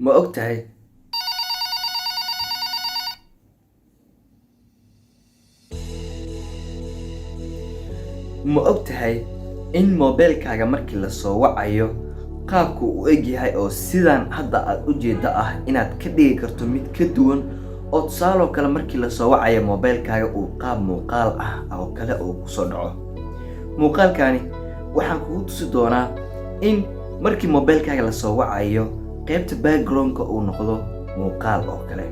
Ma ogtahay ma ogtahay in mobilkaaga markii la soo wacayo qaabku u eg yahay oo sidaan hadda aad u jeeda ah inaad ka dhigi karto mid ka duwan oo tusaale kale markii la soo wacayo mobilkaaga uu qaab muuqaal ah oo kale uu ku soo dhaco. Muuqaalkani waxaan kugu tusi doonaa in markii mobilkaaga la soo wacayo qaybta background-ka uu noqdo muuqaal oo kale.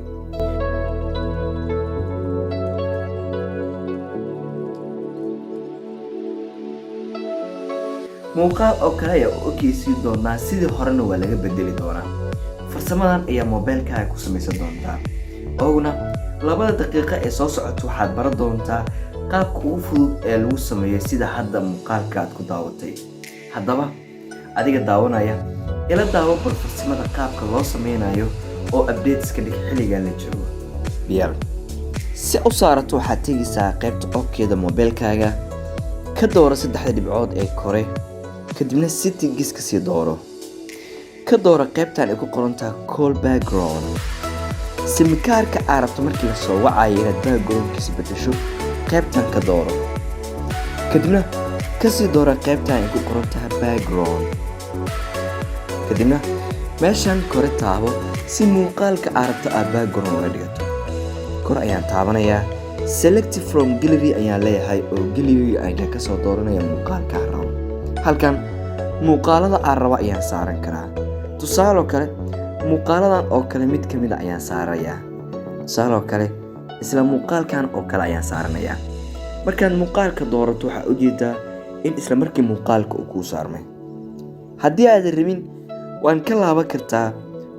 muuqaal oo kale ayaa u ekeysiin doonaa sidii horena waa laga bedeli doonaa. Farsamadan ayaa mobilkaaga ku samaysan doontaa. Ooguna 2 daqiiqo ee soo socota waxaad baran doontaa qaabka ugu fudud ee lagu sameeyo sida hadda muuqaalka aad ku daawatay. Haddaba adiga daawanaya ila daawo bal farsamada qaabka loo sameynayo oo updateska dhig xilligan la joogo. Biyaal si u saarato waxaad tegaysaa qaybta qofkeeda mobilkaaga ka dooro 3 dhibcood ee kore kadibna settings ka sii dooro. ka dooro qaybtan ay ku qoran tahay call background. simikaarka aad rabto markii la soo wacayo inaad backgroundkiisa bedesho qaybtan ka dooro. kadibna ka sii dooro qaybtan ay ku qoran tahay background. kadibna meeshan kore taabo si muuqaalka aad rabto aad background uga dhigato. kor ayaan taabanayaa select from gallery ayaan leeyahay oo gallery ayaan ka soo dooranaya muuqaalka aan rabo. halkan muuqaalada aan rabo ayaan saaran karaa. tusaale kale muuqaaladan oo kale mid kamid ah ayaan saarayaa. tusaale kale isla muuqaalkan oo kale ayaan saaranayaa. markaan muuqaalka doorato waxa u jeedaa in isla markii muuqaalka uu ku saarmay. haddii aad rabin waan ka laaban kartaa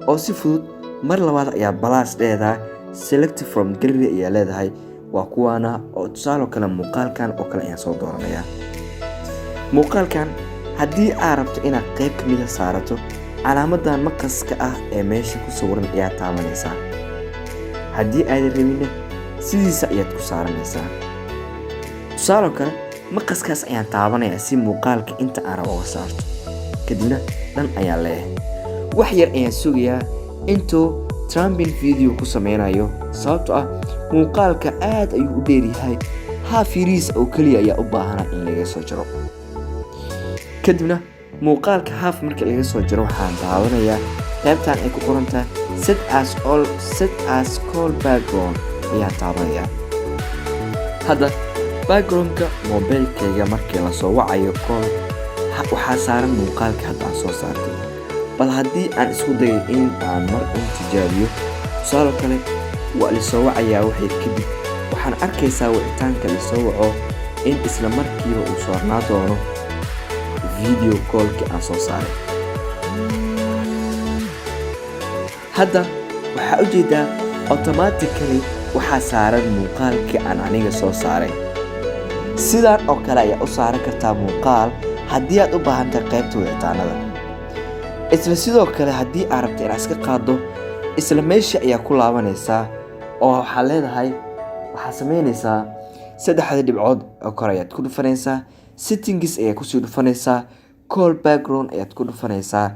oo si fudud mar labaad ayaa balaas dheedaa select from gallery ayaa leedahay waa kuwaana oo tusaale kale muuqaalkan oo kale ayaan soo dooranayaa. muuqaalkan haddii aad rabto inaad qayb kamid ah saarato calaamadan maqaska ah ee meesha ku sawiran ayaa taabanaysaa. haddii aad rabin sidiisa ayaad ku saaranaysaa. tusaale kale maqaskaas ayaan taabanayaa si muuqaalka inta aan rabo uga saarto. kadibna dhan ayaan leeyahay. wax yar ayaan sugayaa intuu trumping video ku sameynayo sababtoo ah muuqaalka aad ayuu u dheer yahay. half yariis oo kaliya ayaa u baahan in laga soo jaro. kadibna muuqaalka half marka laga soo jaro waxaan daawanayaa qaybtan ay ku qoran tahay set as call background ayaan taabanayaa. hadda backgroundka mobilkayga markii la soo wacayo call waxaa saaran muuqaalka hadda aan soo saartay. bal haddii aan isku dayo in aan mar un tijaabiyo tusaale kale waa la soo wacayaa waxay kadib waxaan arkaysaa wicitaanka la soo waco in isla markiiba uu saarnaa doono video callki aan soo saaray. hadda waxaa u jeedaa automatically waxaa saaran muuqaalkii aan aniga soo saaray. sidaan oo kale ayaa u saaran kartaa muuqaal haddii aad u baahan tahay qaybta wicitaanada. isla sidoo kale haddii aad rabto inaad iska qaado isla meesha ayaa ku laabanaysaa oo waxaa leedahay waxaa sameynaysaa 3 dhibcood oo kore ayaad ku dhufanaysaa. settings ayaa kusii dhufanaysaa. call background ayaad ku dhufanaysaa.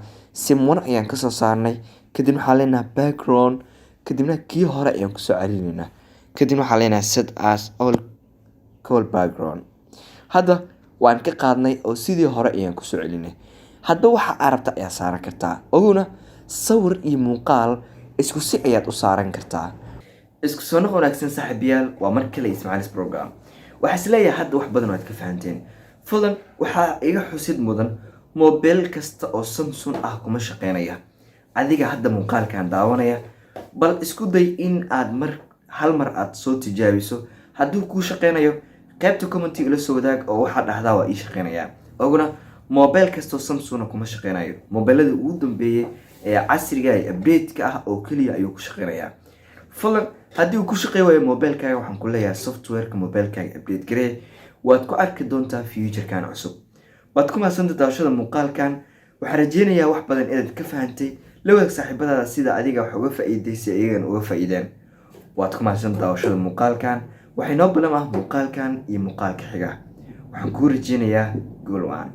sim1 ayaan kasoo saarnay. kadibna waxaan leenahay background. kadibna kii hore ayaan kusoo celinaynaa. kadibna waxaan leenahay set as all call background. hadda waan ka qaadnay oo sidii hore ayaan kusoo celinay. hadda waxa aad rabta ayaa saaran kartaa. oguna sawir iyo muuqaal isku si ayaad u saaran kartaa. isku soo noqon wanaagsan saaxiibayaal waa mar kale Ismaaciilis program. waxaa isleeyahay hadda wax badan waad ka fahanteen. fadlan waxaa iga xusid mudan mobil kasta oo Samsung ah kuma shaqeynaya. adiga hadda muuqaalkan daawanaya bal isku day in aad hal mar aad soo tijaabiso. hadduu kuu shaqeynayo qaybta comment ila soo wadaag oo waxaad dhahdaa waa ii shaqeynaya. oguna mobil kasta oo Samsung kuma shaqeynayo. mobilada ugu dambeeyay ee casriga ah update-ka ah oo kaliya ayuu ku shaqeynayaa. fadlan haddii uu ku shaqeeyo mobilkaaga waxaan ku leeyahay software-ka mobilkaaga update garee waad ku arki doontaa future-kan cusub. waad ku mahadsantahay daawashada muuqaalkan. waxaan rajeynayaa wax badan inaad ka fahantay. la wadaag saaxiibadaada sida adiga wax uga faa'iideysay iyagana uga faa'iideen. waad ku mahadsantahay daawashada muuqaalkan. waxay noo balan muuqaalkan iyo muuqaalka xiga. waxaan kuu rajeynayaa gool wacan.